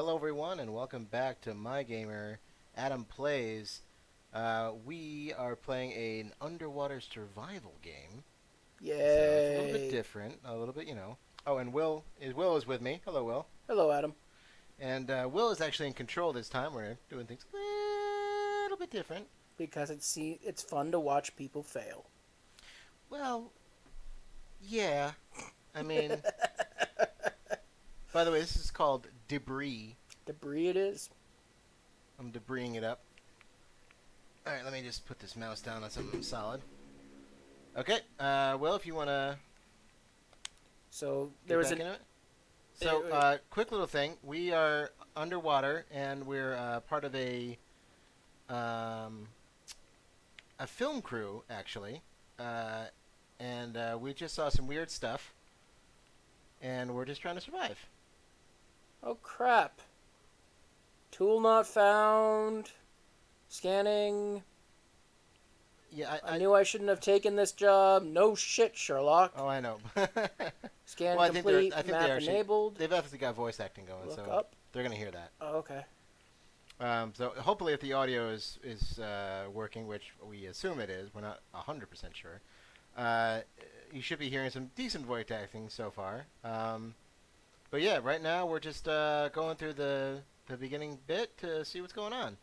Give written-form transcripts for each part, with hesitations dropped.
Hello, everyone, and welcome back to MyGamer. Adam Plays. We are playing an underwater survival game, so it's a little bit Yay. different. A little bit, you know. Oh, and Will is with me. Hello, Will. Hello, Adam. And Will is actually in control this time. We're doing things a little bit different. Because it's fun to watch people fail. Well, yeah. I mean, by the way, this is called debris. Debris it is. I'm debrising it up. All right, let me just put this mouse down on something solid. Okay, Will, if you want to So get there was back an into it. So, quick little thing. We are underwater, and we're part of um, a film crew, actually. And we just saw some weird stuff, and we're just trying to survive. oh crap. Tool not found. Scanning. Yeah, I knew I shouldn't have taken this job. No shit, Sherlock. Oh, I know. Scan Well, complete. I think Map they actually, enabled. they've obviously got voice acting going, Look so up. they're gonna hear that. Oh, okay. So hopefully, if the audio is working, which we assume it is, we're not 100% sure. Uh, you should be hearing some decent voice acting so far. But yeah, right now we're just going through the beginning bit to see what's going on.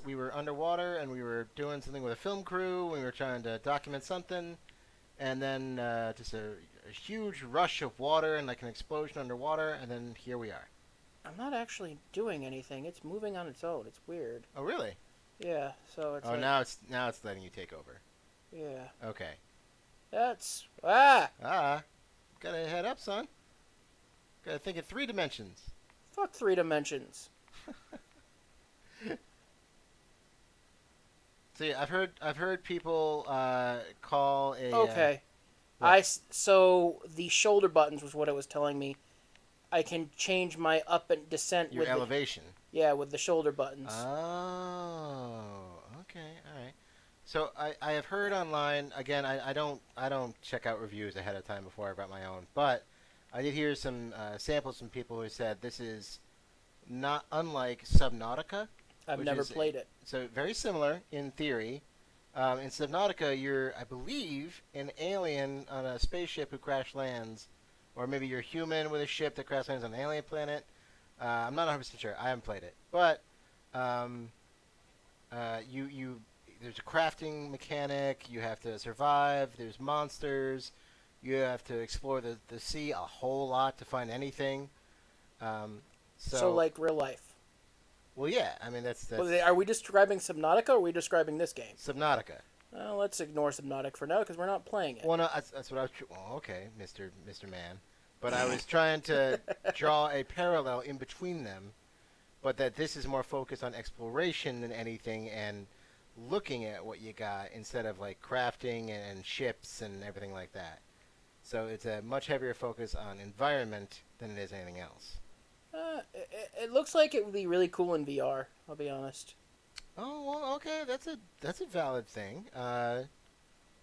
We were underwater and we were doing something with a film crew. We were trying to document something, and then just a huge rush of water and like an explosion underwater, and then here we are. I'm not actually doing anything. It's moving on its own. It's weird. Oh really? Yeah, so it's Oh, like... now it's letting you take over. Yeah. Okay. That's... Ah! Gotta head up, son. Gotta think in 3 dimensions. Fuck 3 dimensions. See, I've heard people call a Okay. what? So the shoulder buttons was what it was telling me. I can change my up and descent Your with elevation. with the shoulder buttons. Oh, okay, all right. So I have heard online again. I don't check out reviews ahead of time before I write my own, but I did hear some samples from people who said this is not unlike Subnautica, I've which never is played it. so very similar in theory. In Subnautica, you're, I believe, an alien on a spaceship who crash lands, or maybe you're human with a ship that crash lands on an alien planet. I'm not 100% sure. I haven't played it, but um, you there's a crafting mechanic. You have to survive. There's monsters. You have to explore the sea a whole lot to find anything. Um, So so, like real life. well, yeah. I mean, that's Are we describing Subnautica or are we describing this game? Subnautica. Well, let's ignore Subnautica for now because we're not playing it. Well, no, that's what I was. Well, okay, Mister Man. But I was trying to draw a parallel in between them, but that this is more focused on exploration than anything, and looking at what you got instead of like crafting and ships and everything like that. So it's a much heavier focus on environment than it is anything else. It looks like it would be really cool in VR. I'll be honest. Oh well, okay, that's a valid thing.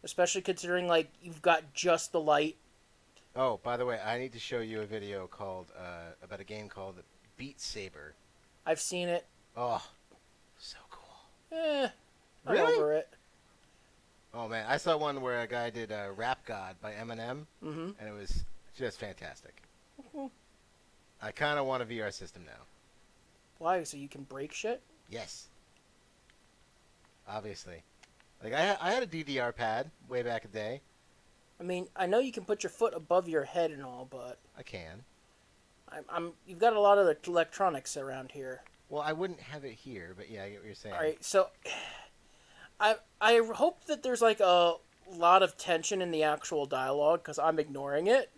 Especially considering like you've got just the light. Oh, by the way, I need to show you a video called about a game called Beat Saber. I've seen it. Oh, so cool. I'm Really? over it. Oh man, I saw one where a guy did "Rap God" by Eminem, Mm-hmm. and it was just fantastic. Mhm. I kind of want a VR system now. Why? So you can break shit? Yes, obviously. Like I had a DDR pad way back in the day. I mean, I know you can put your foot above your head and all, but I can. you've got a lot of electronics around here. Well, I wouldn't have it here, but yeah, I get what you're saying. All right, so I hope that there's like a lot of tension in the actual dialogue because I'm ignoring it,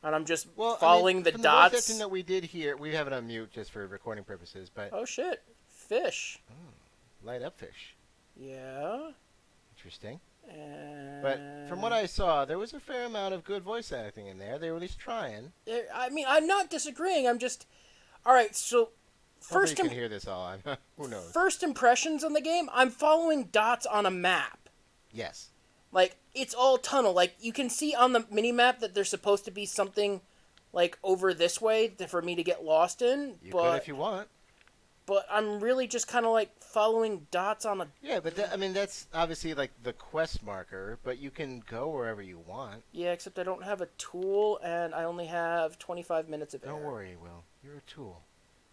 and I'm just Well, following I mean, the from dots. the voice acting that we did here, we have it on mute just for recording purposes. But Oh shit, fish. light up fish, Yeah. interesting. And But from what I saw, there was a fair amount of good voice acting in there. They were at least trying. I mean, I'm not disagreeing. I'm just all right. So Hopefully first, you can hear this all. Who knows? first impressions on the game. I'm following dots on a map. Yes. Like it's all tunnel. Like you can see on the mini map that there's supposed to be something like over this way for me to get lost in, You could but if you want. I'm really just kind of like following dots on a. Yeah, but I mean that's obviously like the quest marker, but you can go wherever you want. Yeah, except I don't have a tool and I only have 25 minutes of air. Don't worry, Will. You're a tool.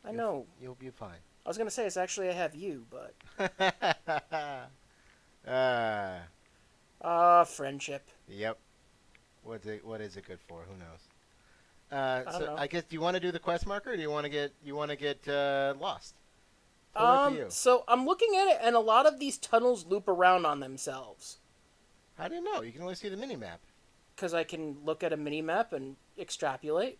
I know. You'll be fine. I was gonna say it's actually I have you, but friendship. Yep. What is it good for? Who knows? I don't So know. I guess do you want to do the quest marker, or do you want to get lost? Totally up to you. So I'm looking at it, and a lot of these tunnels loop around on themselves How do you know? You can only see the mini map. because I can look at a mini map and extrapolate.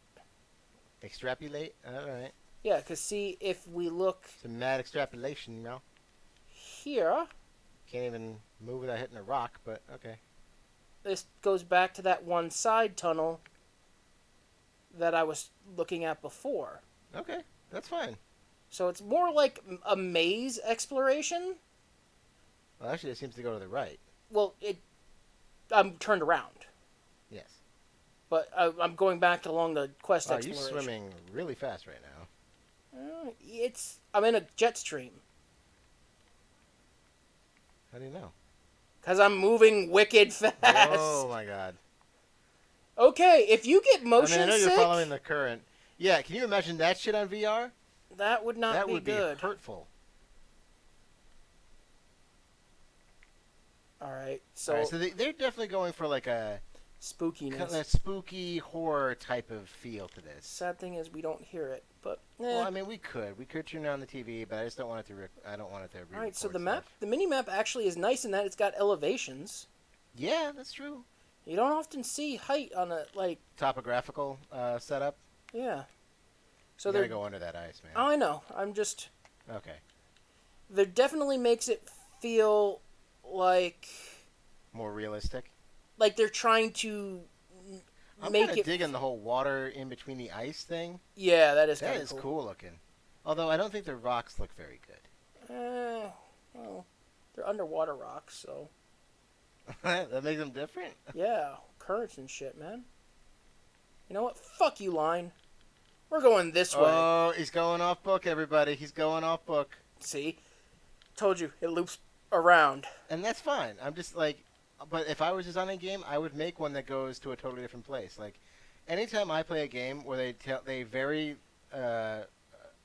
Extrapolate. All right. Yeah, because see if we look Some mad extrapolation, you know. here, Can't even move without hitting a rock, but okay. this goes back to that one side tunnel that I was looking at before. Okay, that's fine. So it's more like a maze exploration. Well, actually, it seems to go to the right. Well, I'm turned around, Yes. but I'm going back along the quest Oh, you're exploration. swimming really fast right now. I'm in a jet stream How do you know? because I'm moving wicked fast. Oh my God. Okay, if you get motion I know sick, you're following the current. Yeah, can you imagine that shit on VR? that would not That be would good. be hurtful. All right, so, All right, so they're definitely going for like a spookiness. kind of spooky horror type of feel to this. Sad thing is we don't hear it, but Well, I mean, we could turn on the TV, but I just don't want it to. I don't want it to. all right. So re-record the map, stuff. the mini map actually is nice in that it's got elevations. Yeah, that's true. You don't often see height on a like. Topographical setup. Yeah. So You they're. gotta go under that ice, man. Oh, I know. I'm just. Okay. There definitely makes it feel like More realistic. they're trying to I'm make kind it. of digging the whole water in between the ice thing. Yeah, that is That kind is of cool looking. Although I don't think the rocks look very good. Well, they're underwater rocks, so That makes them different. yeah, currents and shit, man. You know what? Fuck you, line. We're going this way. Oh, he's going off book, everybody. He's going off book. See, told you it loops around. And that's fine. I'm just like, but if I was designing a game, I would make one that goes to a totally different place. Like, anytime I play a game where they very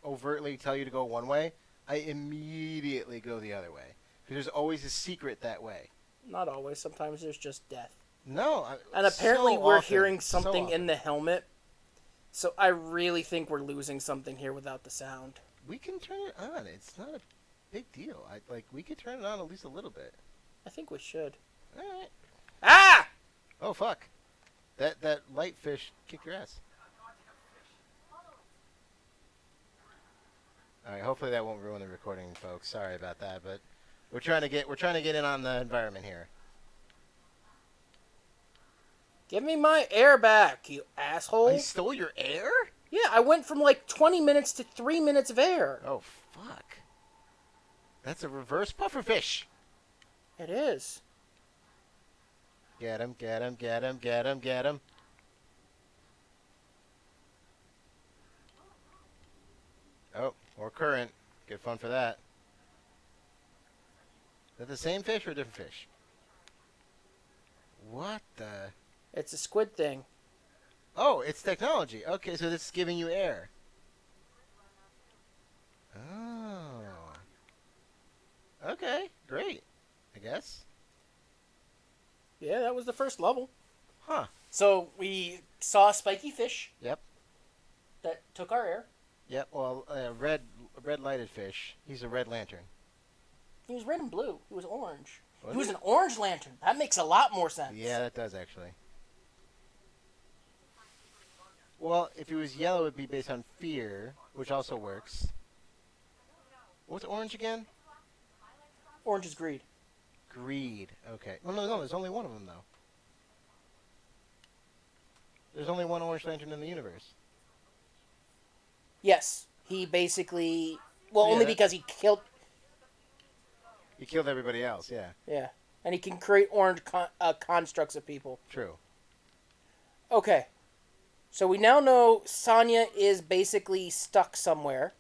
overtly tell you to go one way, I immediately go the other way. Because there's always a secret that way. Not always. Sometimes there's just death. No. And apparently so we're often, hearing so something in often. the helmet. So I really think we're losing something here without the sound. We can turn it on. It's not a big deal. We could turn it on at least a little bit. I think we should. All right. Ah! Oh fuck. That light fish kicked your ass. All right. Hopefully that won't ruin the recording, folks. Sorry about that, but we're trying to get in on the environment here. Give me my air back, you asshole. He stole your air? Yeah, I went from like 20 minutes to 3 minutes of air. Oh fuck. That's a reverse pufferfish. It is. Get him, get him, get him, get him, get him. Oh, more current. Good fun for that. Is that the same fish or a different fish? What the? It's a squid thing. Oh, it's technology. Okay, so this is giving you air. Oh. Okay, great. I guess. Yeah, that was the first level. Huh. So we saw a spiky fish. Yep. That took our air. Yep. Well, red lighted fish. He's a red lantern. He was red and blue. He was orange. Was He was he? an orange lantern. That makes a lot more sense. Yeah, that does actually. Well, if he was yellow, it'd be based on fear, which also works. What's orange again? Orange is greed. Greed. Okay. Well, no, there's only one of them, though. There's only one orange lantern in the universe. Yes. He basically... Well, Yeah, only that- because he killed... He killed everybody else, yeah. Yeah. And he can create orange constructs of people. True. Okay. So we now know Sonya is basically stuck somewhere,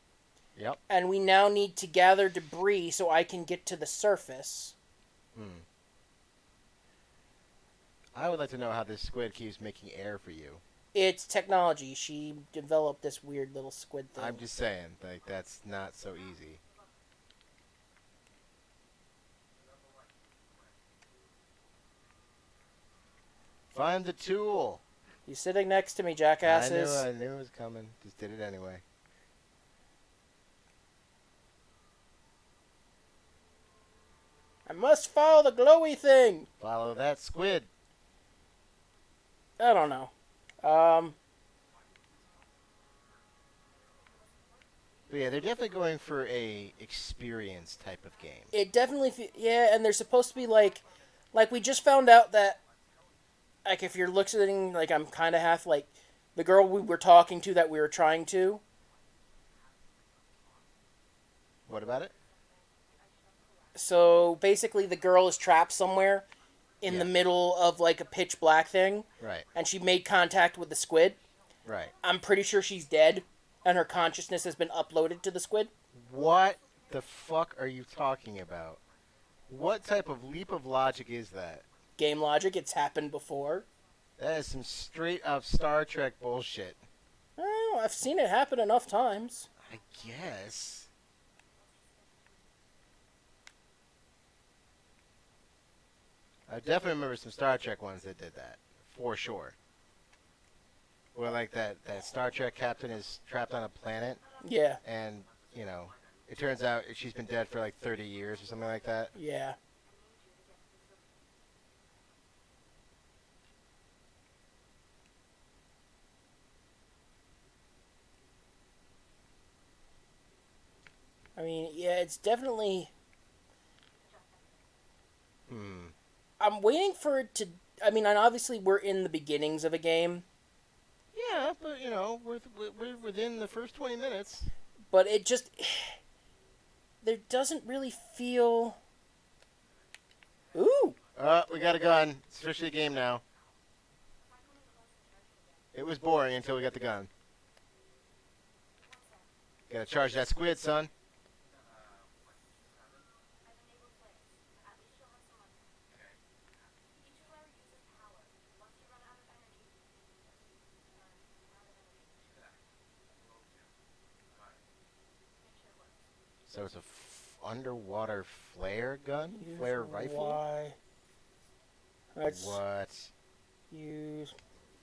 Yep. and we now need to gather debris so I can get to the surface. Hmm. I would like to know how this squid keeps making air for you. It's technology. She developed this weird little squid thing. I'm just saying, like, that's not so easy. Find the tool. He's sitting next to me, jackasses. I knew it was coming. Just did it anyway. I must follow the glowy thing. Follow that squid. I don't know. But yeah, they're definitely going for a experience type of game. It definitely, yeah, and they're supposed to be like we just found out that, like, if you're looking, like, I'm kind of half like the girl we were talking to that we were trying to. What about it? So basically, the girl is trapped somewhere in the middle of like a pitch black thing, Right. and she made contact with the squid. Right. I'm pretty sure she's dead, and her consciousness has been uploaded to the squid. What the fuck are you talking about? What type of leap of logic is that? Game logic, it's happened before. That is some straight up Star Trek bullshit. Oh, I've seen it happen enough times. I guess. I definitely remember some Star Trek ones that did that, for sure. Where like that Star Trek captain is trapped on a planet, Yeah, and you know, it turns out she's been dead for like 30 years or something like that. yeah. I mean, yeah, it's definitely. Hmm. I'm waiting for it to. I mean, and obviously we're in the beginnings of a game, Yeah, but you know, we're within the first 20 minutes. but it just. There doesn't really feel. Ooh! We got a gun. It's officially a game now. It was boring until we got the gun. Gotta charge that squid, son. So it's a underwater flare gun? Use Flare rifle? Y. Let's What? use.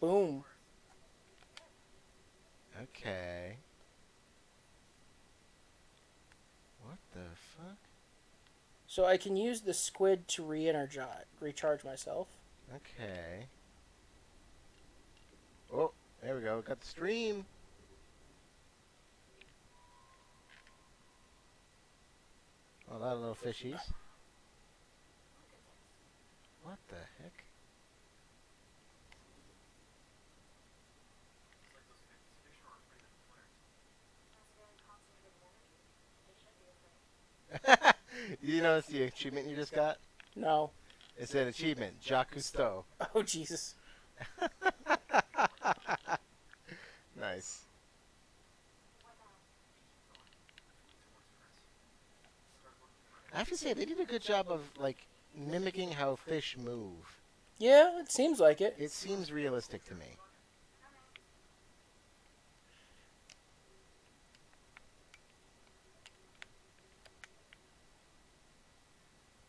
Boom. Okay. What the fuck? So I can use the squid to recharge myself. Okay. Oh, there we go. Got the stream. Oh, a lot of little fishies. What the heck? You notice the achievement you just got? No. It's an achievement, Jacques Cousteau. Oh, Jesus. Nice. I have to say, they did a good job of, like, mimicking how fish move. Yeah, it seems like it. It seems realistic to me.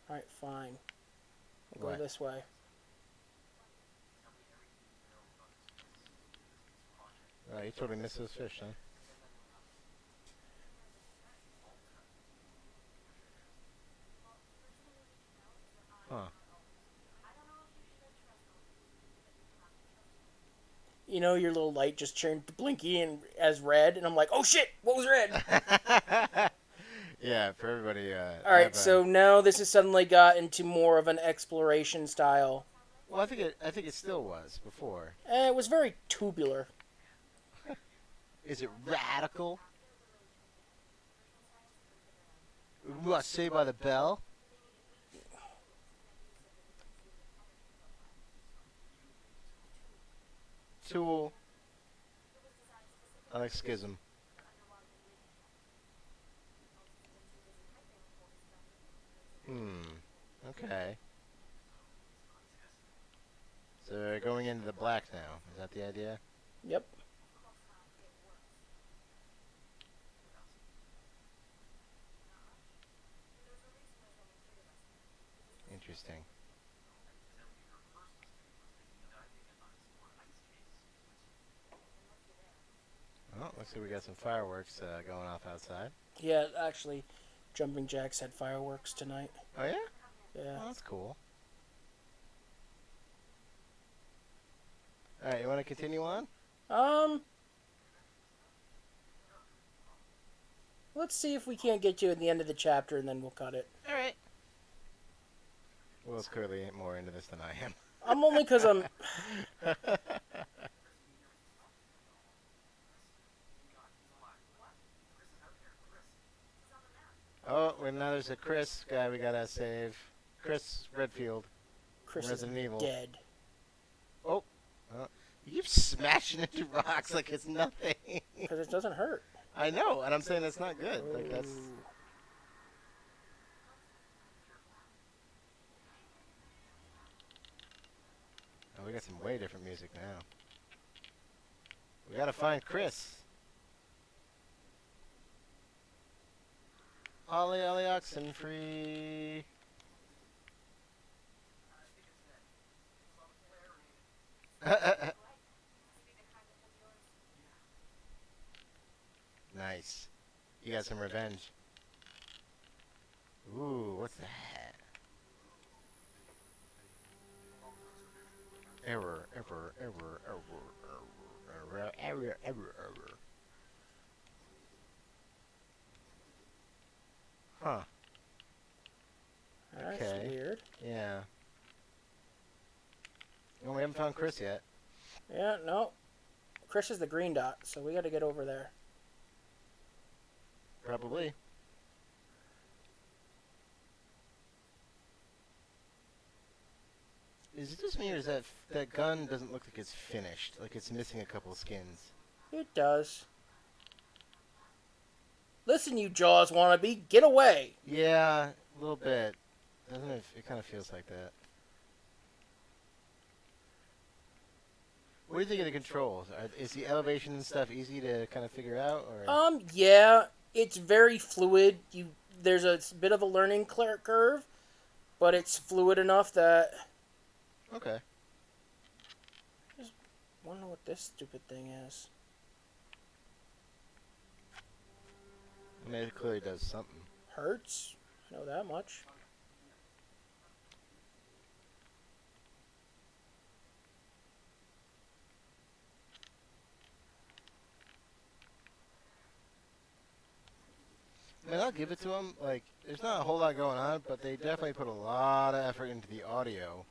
Alright, fine. We'll What? go this way. Oh, you totally missed those fish, huh? Huh. You know, your little light just turned blinky and as red, and I'm like, oh shit, what was red? Yeah, for everybody. Alright, so now this has suddenly got into more of an exploration style. Well, I think it still was before. It was very tubular. Is it radical? What, Saved by the Bell? Tool. I like Schism. Hmm. Okay. So they're going into the black now. Is that the idea? Yep. Interesting. Oh, looks like we got some fireworks going off outside. Yeah, actually, Jumping Jacks had fireworks tonight. Oh yeah? Yeah. Oh, that's cool. All right, you want to continue on? Um, let's see if we can't get you at the end of the chapter, and then we'll cut it. All right. Will's clearly more into this than I am. I'm only because I'm. Oh, well, now there's a Chris guy we gotta save. Chris Redfield. Chris Resident is Evil. dead. Oh. You keep smashing into rocks like it's nothing. Because it doesn't hurt. I know, and I'm saying that's not good. Like that's. Ooh. Oh, we got some way different music now. We gotta find Chris. Ollie, ollie, oxen free. Nice. You got some revenge. Ooh, what's that? Error, error, error, error, error, error. Huh. That's Okay. weird. Yeah. Well, we haven't found Chris yet. Yeah, no. Chris is the green dot, so we got to get over there. Probably. Is it just me, or is that gun doesn't look like it's finished? Like it's missing a couple skins. It does. Listen, you Jaws wannabe, get away! Yeah, a little bit. Doesn't it? It kind of feels like that. What do you think of the controls? Is the elevation and stuff easy to kind of figure out, or? Yeah, it's very fluid. There's a bit of a learning curve, but it's fluid enough that. Okay. Just wonder what this stupid thing is. I mean, it clearly does something. Hurts. I know that much. I mean, I'll give it to them. Like, there's not a whole lot going on, but they definitely put a lot of effort into the audio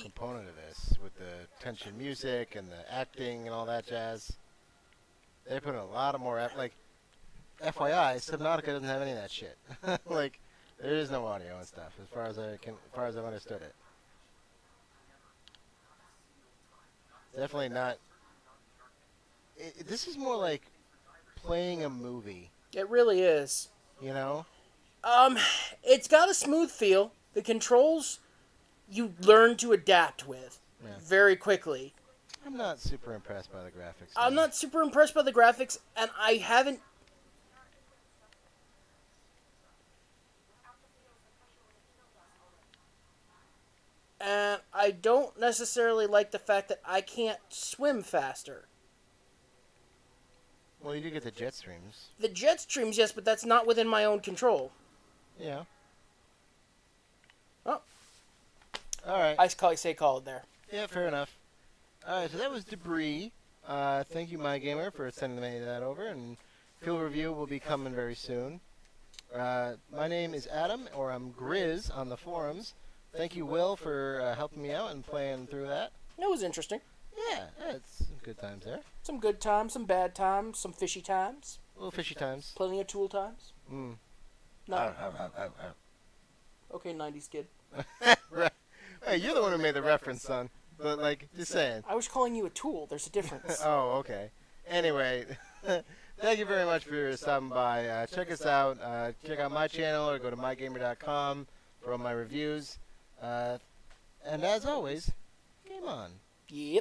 component of this, with the tension music and the acting and all that jazz. They put in a lot of more effort. Like, FYI, Subnautica doesn't have any of that shit. Like, there is no audio and stuff, as far as I've understood it. Definitely not. This is more like playing a movie. It really is. You know? It's got a smooth feel. The controls you learn to adapt with very quickly. I'm not super impressed by the graphics. I'm not super impressed by the graphics, and I haven't. And I don't necessarily like the fact that I can't swim faster. Well, you do get the jet streams. The jet streams, yes, but that's not within my own control. Yeah. Oh. Alright. I call it there. Yeah, fair enough. Alright, so that was Debris. Thank you, MyGamer, for sending me that over, and field review will be coming very soon. My name is Adam, or I'm Grizz on the forums. Thank you, Will, for helping me out and playing through that. It was interesting. Yeah, it's some good times there. Some good times, some bad times, some fishy times. Little fishy times. Plenty of tool times. Mm. No. Okay, 90s kid. Right. Hey, you're the one who made the reference, son. But, like, just saying. I was calling you a tool. There's a difference. Oh, okay. Anyway, thank you very much for stopping by. Check us out. Check out my channel or go to mygamer.com for all my reviews. And as always, game on. Yep.